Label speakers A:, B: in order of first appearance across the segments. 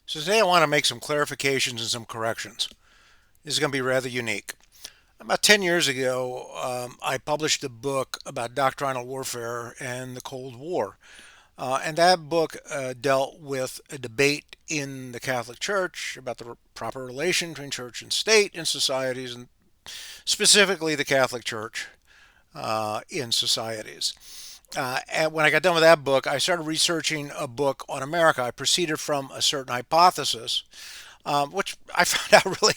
A: So today I want to make some clarifications and some corrections. This is going to be rather unique. About 10 years ago, I published a book about doctrinal warfare and the Cold War. And that book dealt with a debate in the Catholic Church about the proper relation between church and state in societies, and specifically the Catholic Church in societies. And when I got done with that book, I started researching a book on America. I proceeded from a certain hypothesis, which I found out really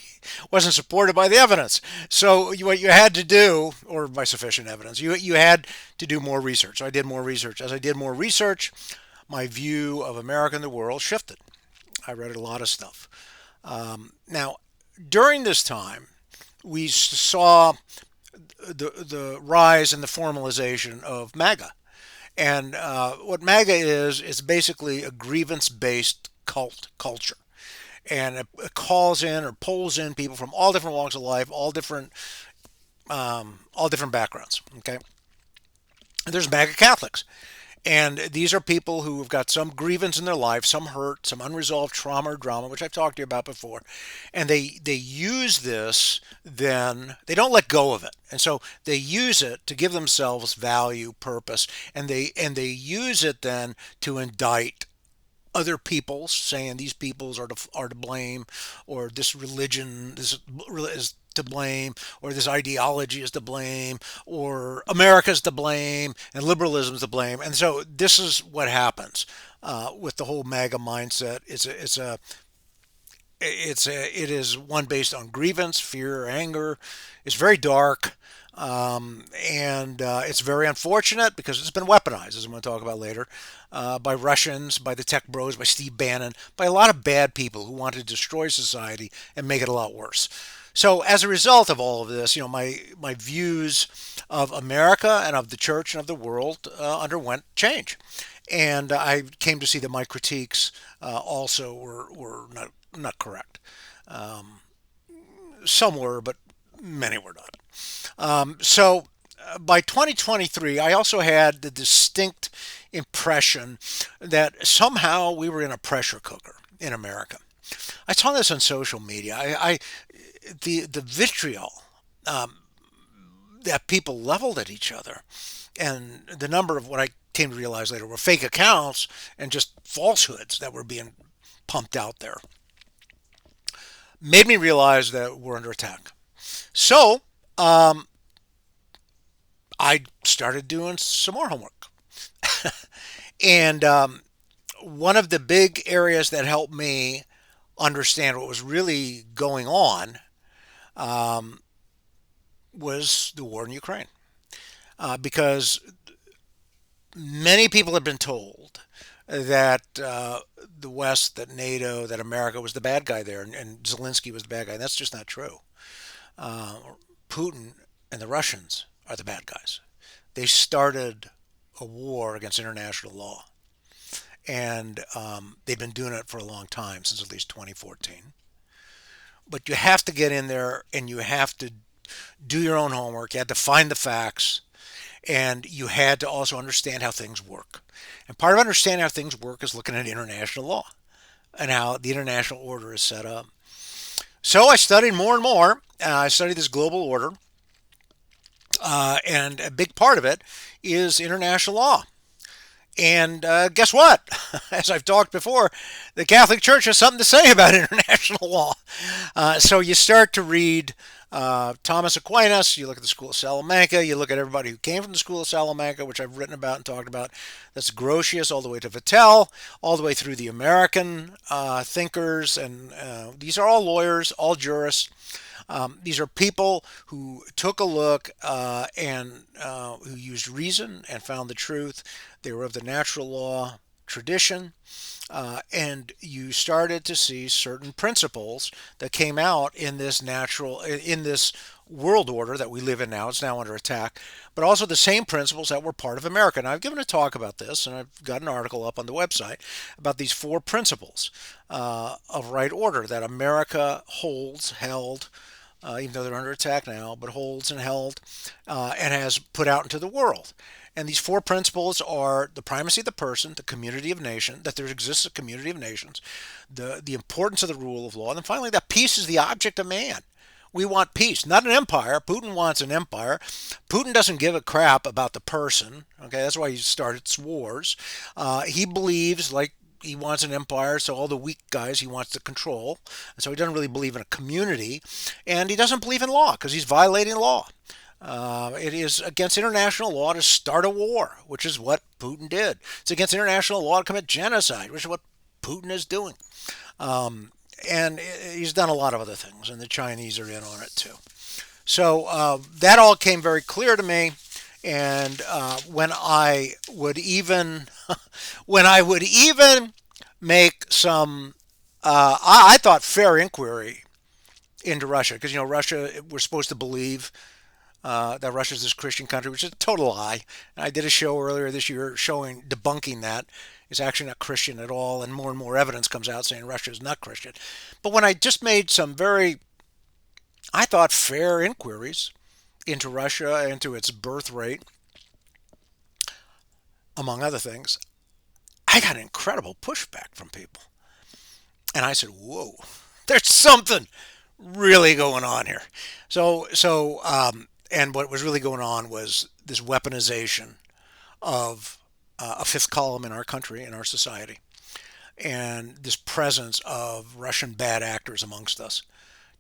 A: wasn't supported by the evidence. So what you had to do, or by sufficient evidence, you had to do more research. So I did more research. As I did more research, my view of America and the world shifted. I read a lot of stuff. Now, during this time, we saw the rise and the formalization of MAGA. And what MAGA is basically a grievance based cult culture. And it calls in or pulls in people from all different walks of life, all different backgrounds. Okay, and there's MAGA Catholics, and these are people who have got some grievance in their life, some hurt, some unresolved trauma or drama, which I've talked to you about before, and they use this. Then they don't let go of it, and so they use it to give themselves value, purpose, and they use it then to indict other peoples, saying these peoples are to blame, or this religion is to blame, or this ideology is to blame, or America's to blame, and liberalism is to blame. And so this is what happens with the whole MAGA mindset. It is one based on grievance, fear, anger. It's very dark, and it's very unfortunate because it's been weaponized, as I'm going to talk about later, by Russians, by the tech bros, by Steve Bannon, by a lot of bad people who want to destroy society and make it a lot worse. So as a result of all of this, my views of America and of the church and of the world underwent change, and I came to see that my critiques also were not correct. Some were, but many were not. So by 2023, I also had the distinct impression that somehow we were in a pressure cooker in America. I saw this on social media. The vitriol that people leveled at each other, and the number of what I came to realize later were fake accounts and just falsehoods that were being pumped out there, made me realize that we're under attack. So I started doing some more homework. And one of the big areas that helped me understand what was really going on was the war in Ukraine. Because many people have been told that the West, that NATO, that America was the bad guy there, and Zelensky was the bad guy. And that's just not true. Uh, Putin and the Russians are the bad guys. They started a war against international law, and they've been doing it for a long time, since at least 2014. But you have to get in there and you have to do your own homework. You had to find the facts, and you had to also understand how things work. And part of understanding how things work is looking at international law and how the international order is set up. So I studied more and more. I studied this global order, and a big part of it is international law. And guess what? As I've talked before, the Catholic Church has something to say about international law. So you start to read Thomas Aquinas, you look at the School of Salamanca, you look at everybody who came from the School of Salamanca, which I've written about and talked about. That's Grotius, all the way to Vattel, all the way through the American thinkers. And these are all lawyers, all jurists. These are people who took a look and who used reason and found the truth. They were of the natural law tradition, and you started to see certain principles that came out in this world order that we live in now. It's now under attack, but also the same principles that were part of America. And I've given a talk about this, and I've got an article up on the website about these four principles of right order that America held even though they're under attack now, but holds and held and has put out into the world. And these four principles are the primacy of the person, the community of nations, that there exists a community of nations, the importance of the rule of law, and then finally that peace is the object of man. We want peace, not an empire. Putin wants an empire. Putin doesn't give a crap about the person. Okay, that's why he started wars. He believes like he wants an empire, so all the weak guys he wants to control. And so he doesn't really believe in a community, and he doesn't believe in law because he's violating law. It is against international law to start a war, which is what Putin did. It's against international law to commit genocide, which is what Putin is doing. And he's done a lot of other things, and the Chinese are in on it too. So that all came very clear to me. And when I would even, when I would even make some, I thought fair inquiry into Russia, because Russia, we're supposed to believe that Russia's this Christian country, which is a total lie. And I did a show earlier this year showing debunking that. It's actually not Christian at all, and more evidence comes out saying Russia is not Christian. But when I just made some very, I thought, fair inquiries into Russia, into its birth rate, among other things, I got incredible pushback from people. And I said, whoa, there's something really going on here. And what was really going on was this weaponization of a fifth column in our country, in our society, and this presence of Russian bad actors amongst us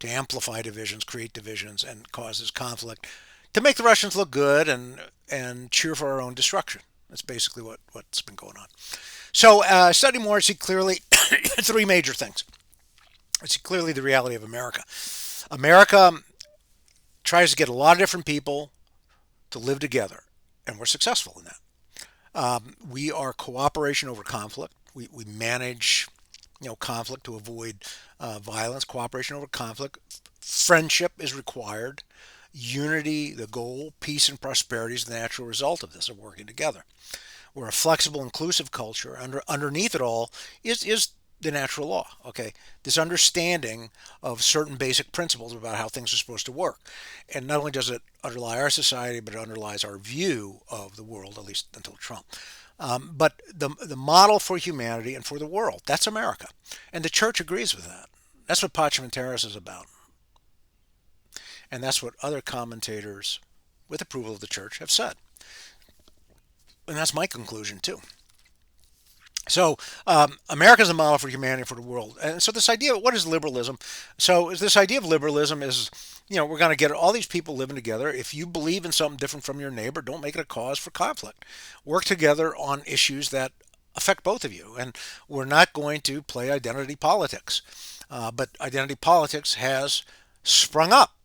A: to amplify divisions, create divisions, and cause this conflict to make the Russians look good and cheer for our own destruction. That's basically what's been going on. So, study more, see clearly three major things. I see clearly the reality of America. America tries to get a lot of different people to live together, and we're successful in that. We are cooperation over conflict. We manage, conflict to avoid violence. Cooperation over conflict. Friendship is required. Unity, the goal. Peace and prosperity is the natural result of this, of working together. We're a flexible, inclusive culture. Underneath it all is the natural law. Okay, this understanding of certain basic principles about how things are supposed to work, and not only does it underlie our society, but it underlies our view of the world, at least until Trump. But the model for humanity and for the world, that's America, and the church agrees with that. That's what Pachymentaris is about, and that's what other commentators, with approval of the church, have said, and that's my conclusion too. So America is a model for humanity and for the world. And so this idea, what is liberalism? So this idea of liberalism is, we're going to get all these people living together. If you believe in something different from your neighbor, don't make it a cause for conflict. Work together on issues that affect both of you. And we're not going to play identity politics. But identity politics has sprung up,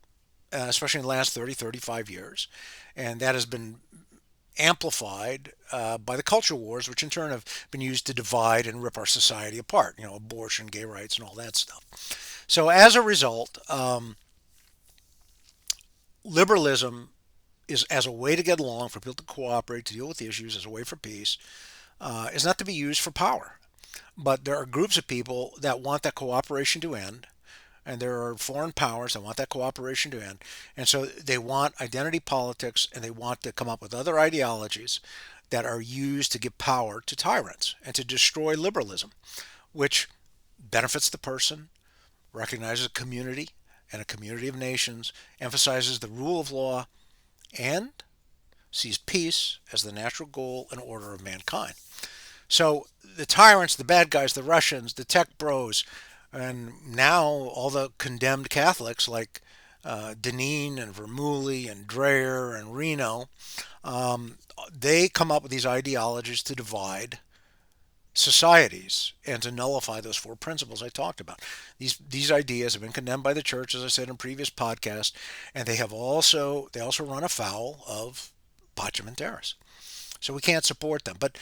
A: especially in the last 30, 35 years. And that has been amplified by the culture wars, which in turn have been used to divide and rip our society apart, abortion, gay rights, and all that stuff. So as a result, liberalism is as a way to get along, for people to cooperate, to deal with issues, as a way for peace, is not to be used for power. But there are groups of people that want that cooperation to end, and there are foreign powers that want that cooperation to end. And so they want identity politics, and they want to come up with other ideologies that are used to give power to tyrants and to destroy liberalism, which benefits the person, recognizes a community and a community of nations, emphasizes the rule of law, and sees peace as the natural goal and order of mankind. So the tyrants, the bad guys, the Russians, the tech bros, and now all the condemned Catholics like Deneen and Vermouly and Dreyer and Reno, they come up with these ideologies to divide societies and to nullify those four principles I talked about. These ideas have been condemned by the church, as I said in previous podcasts, and they also run afoul of Pachymentaris. So we can't support them. But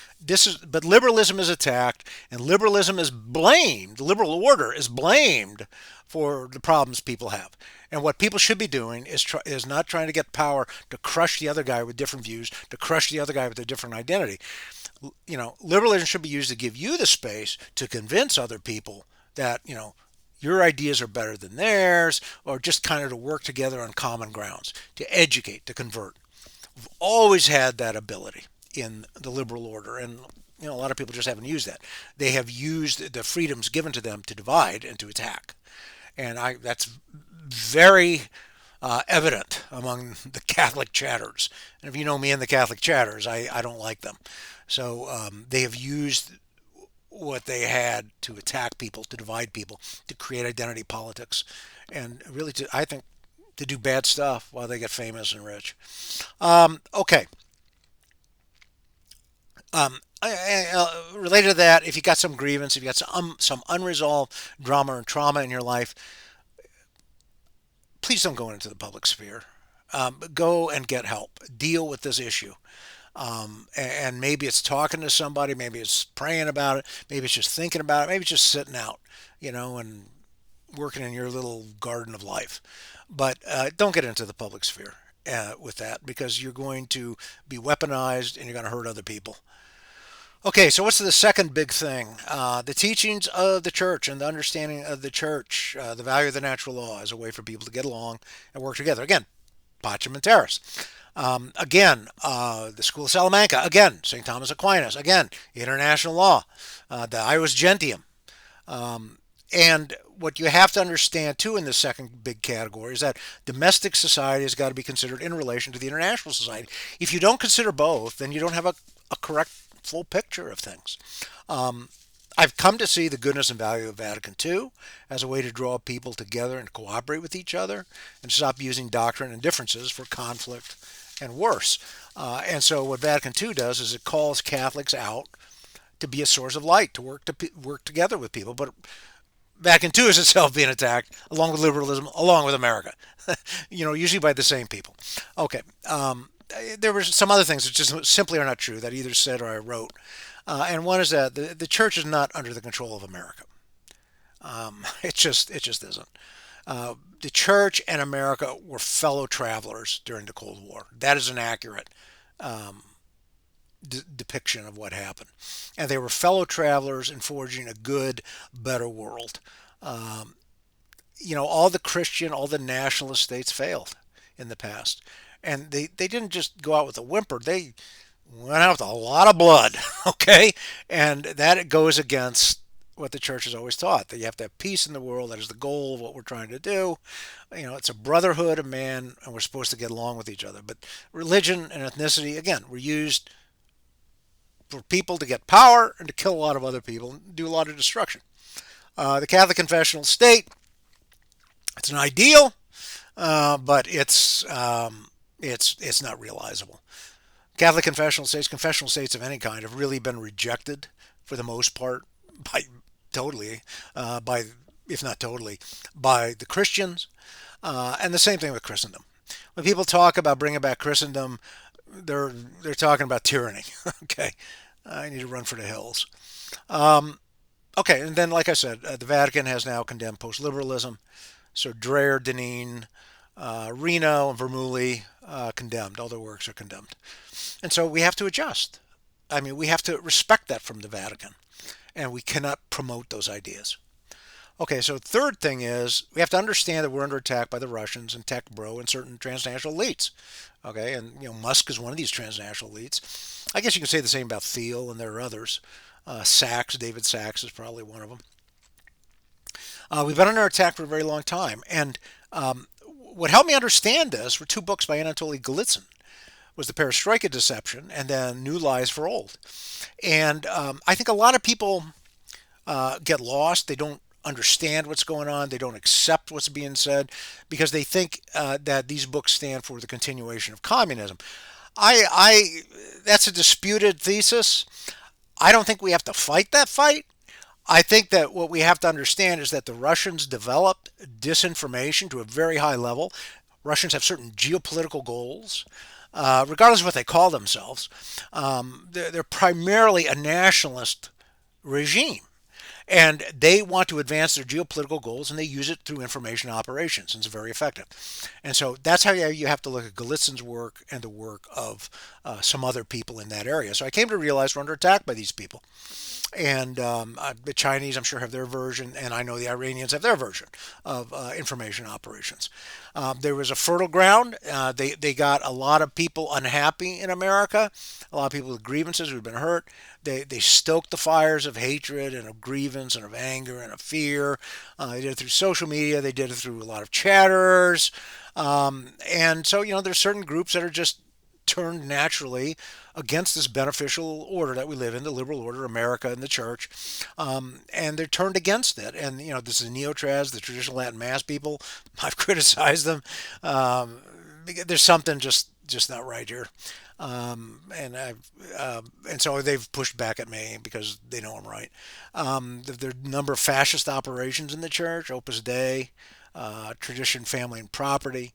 A: liberalism is attacked, and liberalism is blamed. The liberal order is blamed for the problems people have. And what people should be doing is not trying to get power to crush the other guy with different views, to crush the other guy with a different identity. Liberalism should be used to give you the space to convince other people that Your ideas are better than theirs, or just kind of to work together on common grounds, to educate, to convert. Always had that ability in the liberal order, and a lot of people just haven't used that. They have used the freedoms given to them to divide and to attack, and that's very evident among the Catholic chatters. And if you know me and the Catholic chatters, I don't like them. So they have used what they had to attack people, to divide people, to create identity politics, and really, I think, to do bad stuff while they get famous and rich. Okay. Related to that, if you got some grievance, if you got some unresolved drama or trauma in your life, please don't go into the public sphere. Go and get help. Deal with this issue. And maybe it's talking to somebody, maybe it's praying about it, maybe it's just thinking about it, maybe it's just sitting out, and working in your little garden of life. But don't get into the public sphere with that, because you're going to be weaponized and you're going to hurt other people. Okay, so what's the second big thing? The teachings of the church and the understanding of the church, the value of the natural law as a way for people to get along and work together. Again, Pacem in Terris. The School of Salamanca. Again, St. Thomas Aquinas. Again, international law. The Ius Gentium. And what you have to understand too in the second big category is that domestic society has got to be considered in relation to the international society. If you don't consider both, then you don't have a correct full picture of things. I've come to see the goodness and value of Vatican II as a way to draw people together and cooperate with each other and stop using doctrine and differences for conflict and worse. And so what Vatican II does is it calls Catholics out to be a source of light, to work together with people. But Vatican II is itself being attacked, along with liberalism, along with America, usually by the same people. Okay. There were some other things that just simply are not true that either said or I wrote. And one is that the church is not under the control of America. It just isn't. The church and America were fellow travelers during the Cold War. That is an accurate depiction of what happened. And they were fellow travelers in forging a good, better world. All the Christian, all the nationalist states failed in the past. And they didn't just go out with a whimper. They went out with a lot of blood, okay? And that goes against what the church has always taught, that you have to have peace in the world. That is the goal of what we're trying to do. It's a brotherhood of man, and we're supposed to get along with each other. But religion and ethnicity, again, were used for people to get power and to kill a lot of other people and do a lot of destruction. The Catholic confessional state, it's an ideal, but it's not realizable. Catholic confessional states of any kind, have really been rejected for the most part by totally, by if not totally, by the Christians, and the same thing with Christendom. When people talk about bringing back Christendom, they're talking about tyranny. Okay, I need to run for the hills. Okay, and then like I said, the Vatican has now condemned post-liberalism. So Dreyer, Deneen, Reno, and Vermeulen condemned. All their works are condemned. And so we have to adjust. I mean, we have to respect that from the Vatican. And we cannot promote those ideas. Okay, so third thing is we have to understand that we're under attack by the Russians and tech bro and certain transnational elites. Okay, and Musk is one of these transnational elites. I guess you can say the same about Thiel, and there are others. David Sachs is probably one of them. We've been under attack for a very long time. And what helped me understand this were two books by Anatoly Golitsyn. Was the Perestroika Deception and then New Lies for Old. And I think a lot of people get lost. They don't understand what's going on. They don't accept what's being said because they think that these books stand for the continuation of communism. That's a disputed thesis. I don't think we have to fight that fight. I think that what we have to understand is that the Russians developed disinformation to a very high level. Russians have certain geopolitical goals, regardless of what they call themselves. They're primarily a nationalist regime. And they want to advance their geopolitical goals, and they use it through information operations, and it's very effective. And so that's how you have to look at Galitzin's work and the work of some other people in that area. So I came to realize we're under attack by these people. And the Chinese, I'm sure, have their version, and I know the Iranians have their version of information operations. There was a fertile ground. They got a lot of people unhappy in America, a lot of people with grievances who'd been hurt. They stoked the fires of hatred and of grievance and of anger and of fear. They did it through social media. They did it through a lot of chatterers. And so, there's certain groups that are just turned naturally against this beneficial order that we live in, the liberal order, America and the church, and they're turned against it. And this is the neo-trad, the traditional Latin mass people. I've criticized them. There's something just not right here, and so they've pushed back at me because they know I'm right. There are a number of fascist operations in the church, Opus Dei, tradition, family, and property.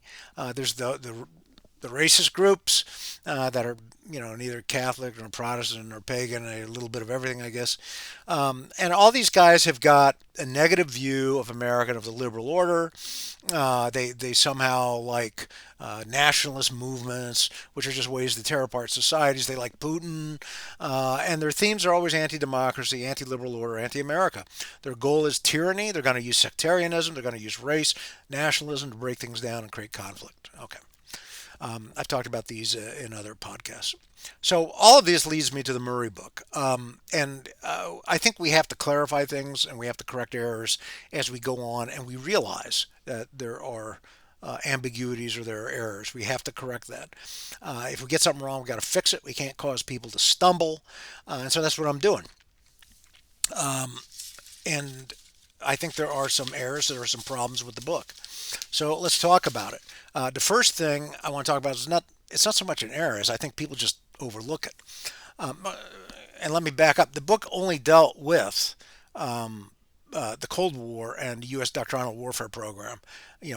A: There's the racist groups that are neither Catholic nor Protestant nor pagan, a little bit of everything, I guess. And all these guys have got a negative view of America and of the liberal order. They somehow like nationalist movements, which are just ways to tear apart societies. They like Putin, and their themes are always anti-democracy, anti-liberal order, anti-America. Their goal is tyranny. They're going to use sectarianism. They're going to use race, nationalism to break things down and create conflict. Okay. I've talked about these in other podcasts. So all of this leads me to the Murray book. And I think we have to clarify things and we have to correct errors as we go on and we realize that there are ambiguities or there are errors. We have to correct that. If we get something wrong, we've got to fix it. We can't cause people to stumble. And so that's what I'm doing. And I think there are some errors, there are some problems with the book. So let's talk about it. The first thing I want to talk about is it's not so much an error as I think people just overlook it. Um, and let me back up. The book only dealt with the Cold War and the U.S. doctrinal warfare program,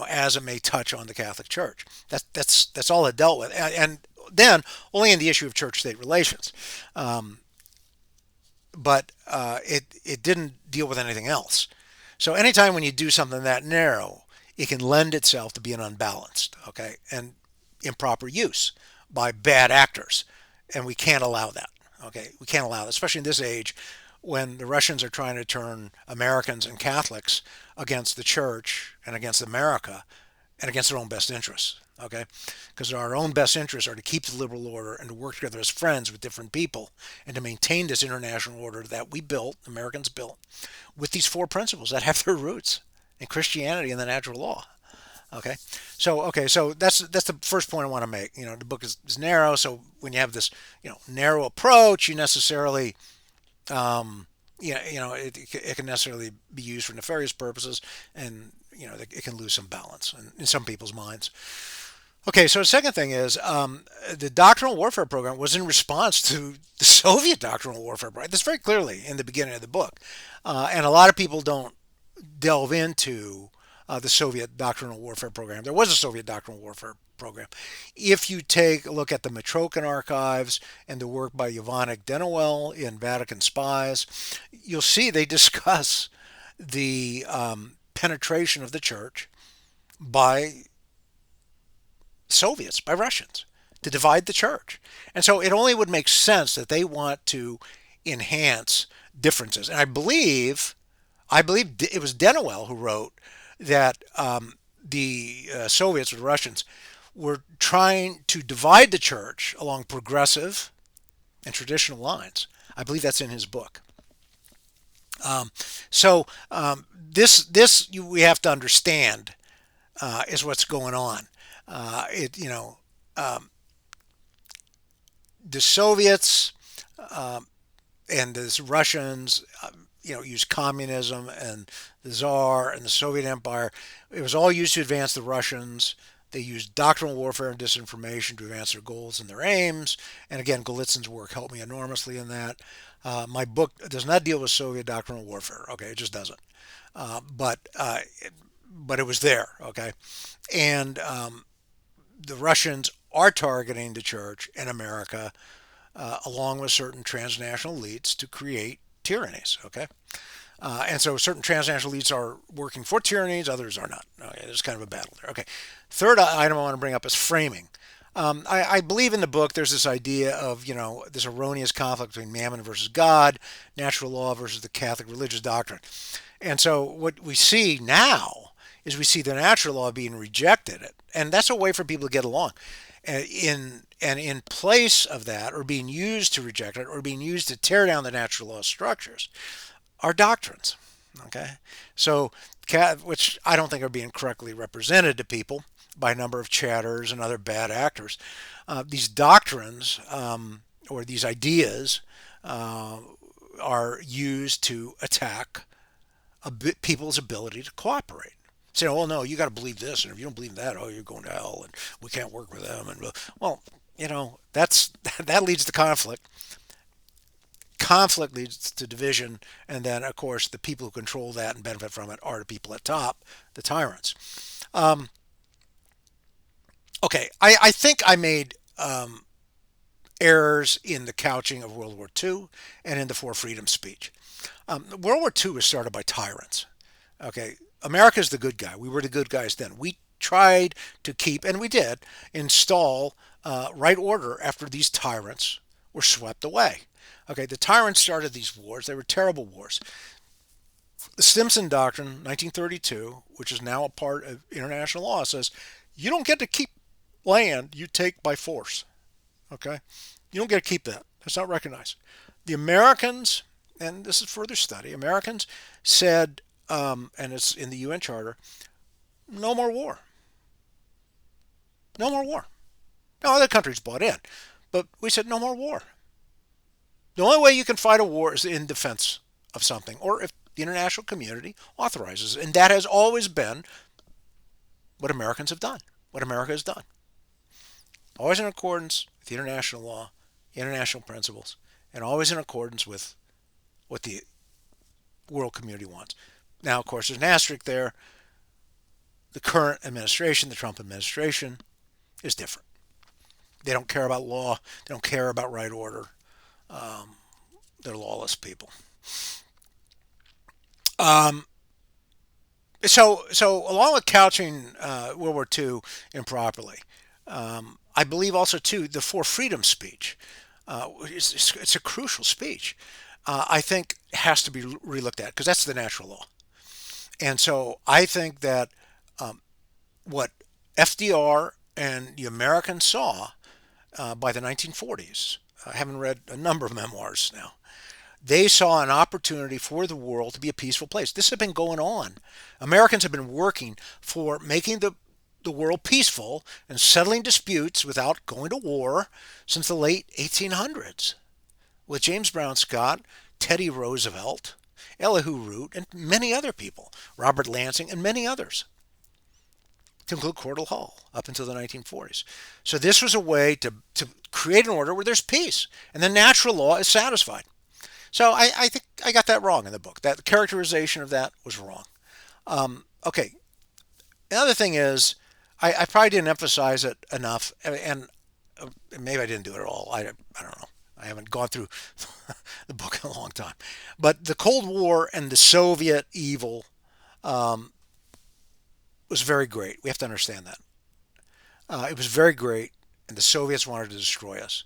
A: as it may touch on the Catholic Church. That's all it dealt with, and then only in the issue of church-state relations. But it didn't deal with anything else. So anytime when you do something that narrow, it can lend itself to being unbalanced, okay, and improper use by bad actors, and we can't allow that. Okay, we can't allow that, especially in this age when the Russians are trying to turn Americans and Catholics against the church and against America and against their own best interests. Okay, because our own best interests are to keep the liberal order and to work together as friends with different people and to maintain this international order that we built, Americans built, with these four principles that have their roots in Christianity and the natural law. So that's the first point I want to make. The book is narrow, so when you have this narrow approach, you necessarily it can necessarily be used for nefarious purposes, and it can lose some balance in some people's minds. Okay, so the second thing is the doctrinal warfare program was in response to the Soviet doctrinal warfare program. That's very clearly in the beginning of the book, and a lot of people don't delve into the Soviet doctrinal warfare program. There was a Soviet doctrinal warfare program. If you take a look at the Matrokin archives and the work by Yovanik Denowell in Vatican Spies, you'll see they discuss the penetration of the church by Soviets, by Russians, to divide the church. And so it only would make sense that they want to enhance differences. And I believe it was Denowell who wrote that the Soviets or the Russians were trying to divide the church along progressive and traditional lines. I believe that's in his book. This we have to understand is what's going on. The Soviets and the Russians, used communism and the Tsar and the Soviet Empire. It was all used to advance the Russians. They used doctrinal warfare and disinformation to advance their goals and their aims. And again, Golitzin's work helped me enormously in that. My book does not deal with Soviet doctrinal warfare. Okay, it just doesn't. But it was there. Okay, and the Russians are targeting the church in America, along with certain transnational elites, to create tyrannies. Okay, And so certain transnational elites are working for tyrannies, others are not. Okay, there's kind of a battle there. Okay. Third item I want to bring up is framing. I believe in the book there's this idea of, this erroneous conflict between mammon versus God, natural law versus the Catholic religious doctrine. And so what we see now is we see the natural law being rejected. And that's a way for people to get along. And in place of that, or being used to reject it, or being used to tear down the natural law structures, are doctrines. Okay, so which I don't think are being correctly represented to people by a number of chatters and other bad actors. These doctrines or these ideas uh, are used to attack people's ability to cooperate. Say, oh no, you got to believe this, and if you don't believe that, oh, you're going to hell, and we can't work with them. And well, that's that leads to conflict. Conflict leads to division, and then of course the people who control that and benefit from it are the people at top, the tyrants. Um, okay, I think I made errors in the couching of World War II and in the Four Freedoms speech. World War II was started by tyrants. Okay, America's the good guy. We were the good guys then. We tried to keep, and we did, install right order after these tyrants were swept away. Okay, the tyrants started these wars. They were terrible wars. The Stimson Doctrine, 1932, which is now a part of international law, says you don't get to keep land you take by force. Okay, you don't get to keep that. That's not recognized. The Americans, and this is further study, Americans said, and it's in the UN Charter, no more war. No more war. Now, other countries bought in, but we said no more war. The only way you can fight a war is in defense of something, or if the international community authorizes it. And that has always been what Americans have done, what America has done. Always in accordance with international law, international principles, and always in accordance with what the world community wants. Now, of course, there's an asterisk there. The current administration, the Trump administration, is different. They don't care about law. They don't care about right order. Um, they're lawless people. Um, so along with couching World War II improperly, I believe also too the Four Freedoms speech. It's a crucial speech. I think has to be relooked at because that's the natural law. And so I think that what FDR and the Americans saw by the 1940s, I haven't read a number of memoirs now, they saw an opportunity for the world to be a peaceful place. This had been going on. Americans have been working for making the world peaceful and settling disputes without going to war since the late 1800s with James Brown Scott, Teddy Roosevelt, Elihu Root, and many other people, Robert Lansing, and many others, to include Cordell Hull up until the 1940s. So this was a way to create an order where there's peace and the natural law is satisfied. So I think I got that wrong in the book. That characterization of that was wrong. Okay. Another thing is, I probably didn't emphasize it enough, and maybe I didn't do it at all. I don't know. I haven't gone through the book in a long time. But the Cold War and the Soviet evil was very great. We have to understand that. It was very great, and the Soviets wanted to destroy us.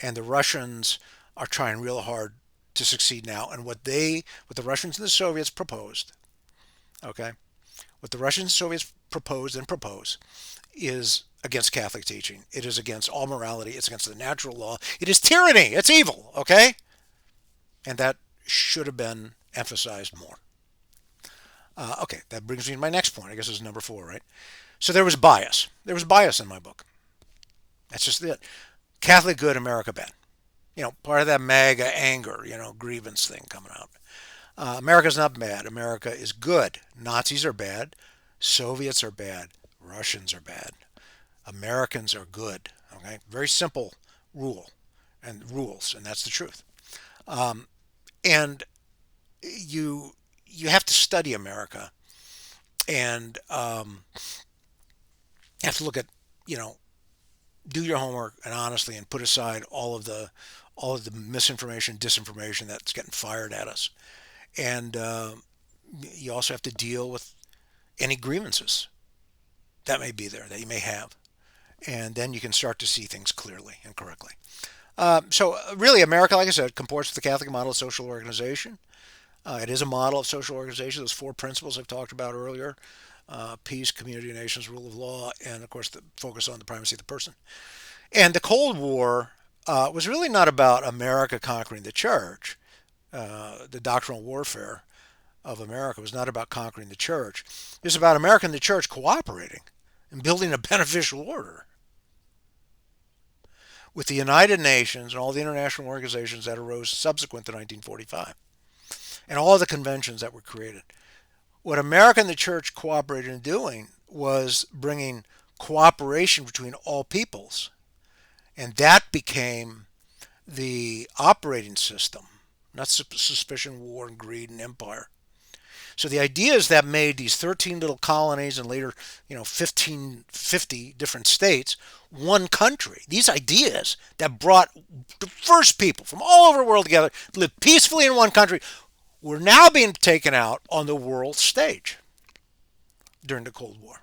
A: And the Russians are trying real hard to succeed now. And what the Russians and the Soviets proposed, okay, what the Russians and Soviets proposed and propose is against Catholic teaching. It is against all morality. It's against the natural law. It is tyranny. It's evil, okay? And that should have been emphasized more. Okay, that brings me to my next point. I guess it's number 4, right? So there was bias. There was bias in my book. That's just it. Catholic good, America bad. Part of that MAGA anger, grievance thing coming out. America's not bad. America is good. Nazis are bad. Soviets are bad. Russians are bad. Americans are good. Okay, very simple rule and rules, and that's the truth. And you have to study America, and have to look at do your homework and honestly, and put aside all of the misinformation, disinformation that's getting fired at us, And you also have to deal with any grievances that may be there that you may have. And then you can start to see things clearly and correctly. Really, America, like I said, comports with the Catholic model of social organization. It is a model of social organization. Those four principles I've talked about earlier: peace, community, nations, rule of law, and of course the focus on the primacy of the person. And the Cold War was really not about America conquering the church. The doctrinal warfare of America was not about conquering the church. It was about America and the church cooperating and building a beneficial order with the United Nations and all the international organizations that arose subsequent to 1945 and all the conventions that were created. What America and the church cooperated in doing was bringing cooperation between all peoples. And that became the operating system, not suspicion, war, and greed and empire. So the ideas that made these 13 little colonies and later, 1550 different states one country, these ideas that brought diverse people from all over the world together to live peacefully in one country were now being taken out on the world stage during the Cold War.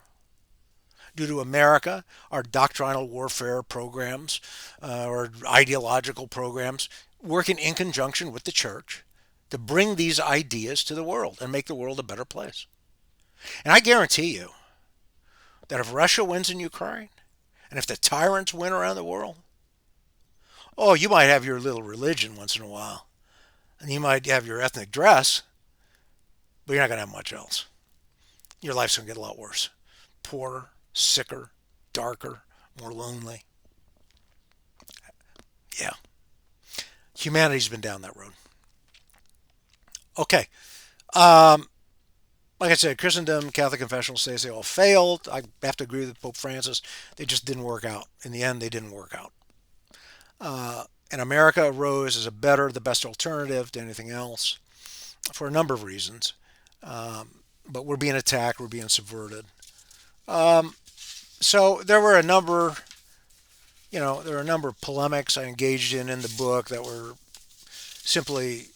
A: Due to America, our doctrinal warfare programs or ideological programs working in conjunction with the church to bring these ideas to the world and make the world a better place. And I guarantee you that if Russia wins in Ukraine and if the tyrants win around the world, oh, you might have your little religion once in a while and you might have your ethnic dress, but you're not going to have much else. Your life's going to get a lot worse. Poorer, sicker, darker, more lonely. Yeah. Humanity's been down that road. Okay. Um, like I said, Christendom, Catholic confessional states, they all failed. I have to agree with Pope Francis. They just didn't work out. In the end, they didn't work out. And America arose as a better, the best alternative to anything else for a number of reasons. But we're being attacked, we're being subverted. So there were a number, there were a number of polemics I engaged in the book that were simply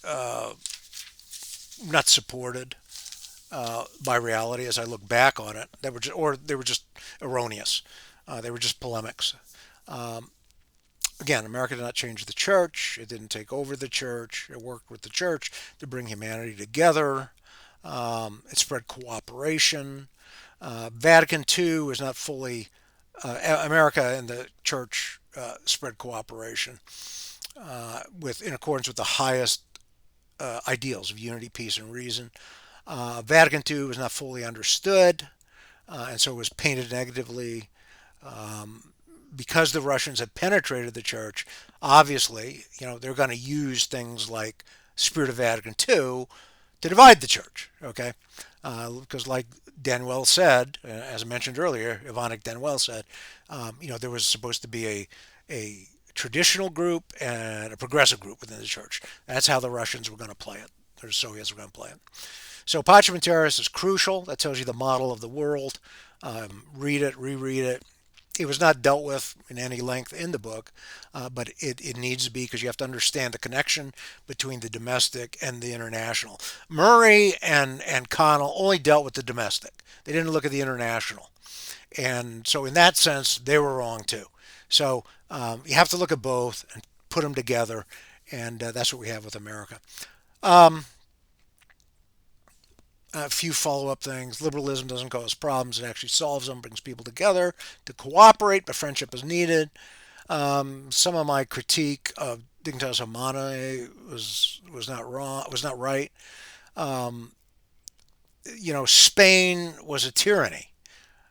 A: not supported by reality as I look back on it. They were just erroneous. They were just polemics. Um, Again, America did not change the church. It didn't take over the church. It worked with the church to bring humanity together. It spread cooperation. Vatican II was not fully America and the church spread cooperation in accordance with the highest ideals of unity, peace, and reason. Vatican II was not fully understood, and so it was painted negatively. Because the Russians had penetrated the church, obviously, they're going to use things like Spirit of Vatican II to divide the church. Okay, because like Daniel said, as I mentioned earlier, Ivanic Daniel said, there was supposed to be a traditional group and a progressive group within the church. That's how the Russians were going to play it. The Soviets were going to play it. So Pacem in Terris is crucial. That tells you the model of the world. Read it, reread it. It was not dealt with in any length in the book, but it needs to be because you have to understand the connection between the domestic and the international. Murray and Connell only dealt with the domestic. They didn't look at the international. And so in that sense, they were wrong too. So you have to look at both and put them together, and that's what we have with America. Um, a few follow-up things. Liberalism doesn't cause problems; it actually solves them, brings people together to cooperate. But friendship is needed. Some of my critique of Dignitas Humanae was not wrong. Was not right. Um, Spain was a tyranny.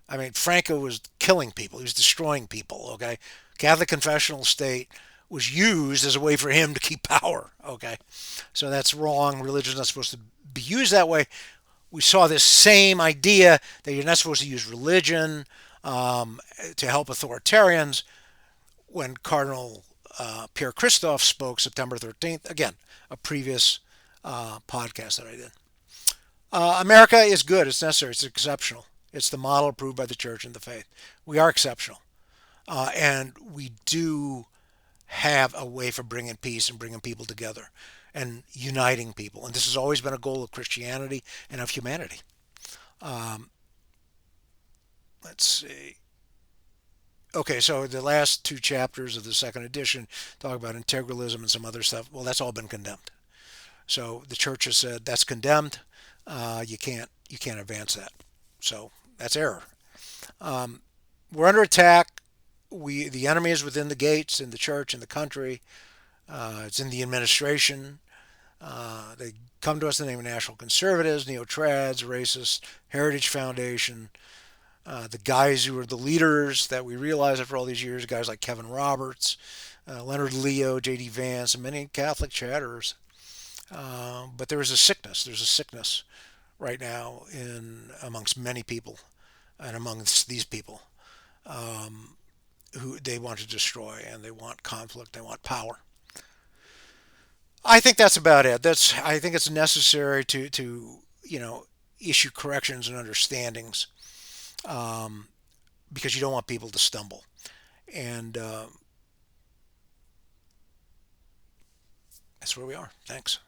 A: I mean, Franco was killing people. He was destroying people. Okay, Catholic confessional state was used as a way for him to keep power. Okay, so that's wrong. Religion is not supposed to be used that way. We saw this same idea that you're not supposed to use religion to help authoritarians when Cardinal Pierre Christophe spoke September 13th. Again, a previous podcast that I did. America is good. It's necessary. It's exceptional. It's the model approved by the church and the faith. We are exceptional. And we do have a way for bringing peace and bringing people together. and uniting people. And this has always been a goal of Christianity and of humanity. Um, let's see. Okay, so the last two chapters of the second edition talk about integralism and some other stuff. Well, that's all been condemned. So the church has said that's condemned. You can't advance that. So that's error. Um, we're under attack. The enemy is within the gates, in the church, in the country. It's in the administration. They come to us in the name of national conservatives, neo-trads, racists, Heritage Foundation, the guys who are the leaders that we realize after all these years, guys like Kevin Roberts, Leonard Leo, J.D. Vance, and many Catholic chatterers. But there is a sickness. There's a sickness right now in amongst many people and amongst these people who they want to destroy and they want conflict. They want power. I think that's about it. I think it's necessary to issue corrections and understandings um, because you don't want people to stumble. And that's where we are. Thanks.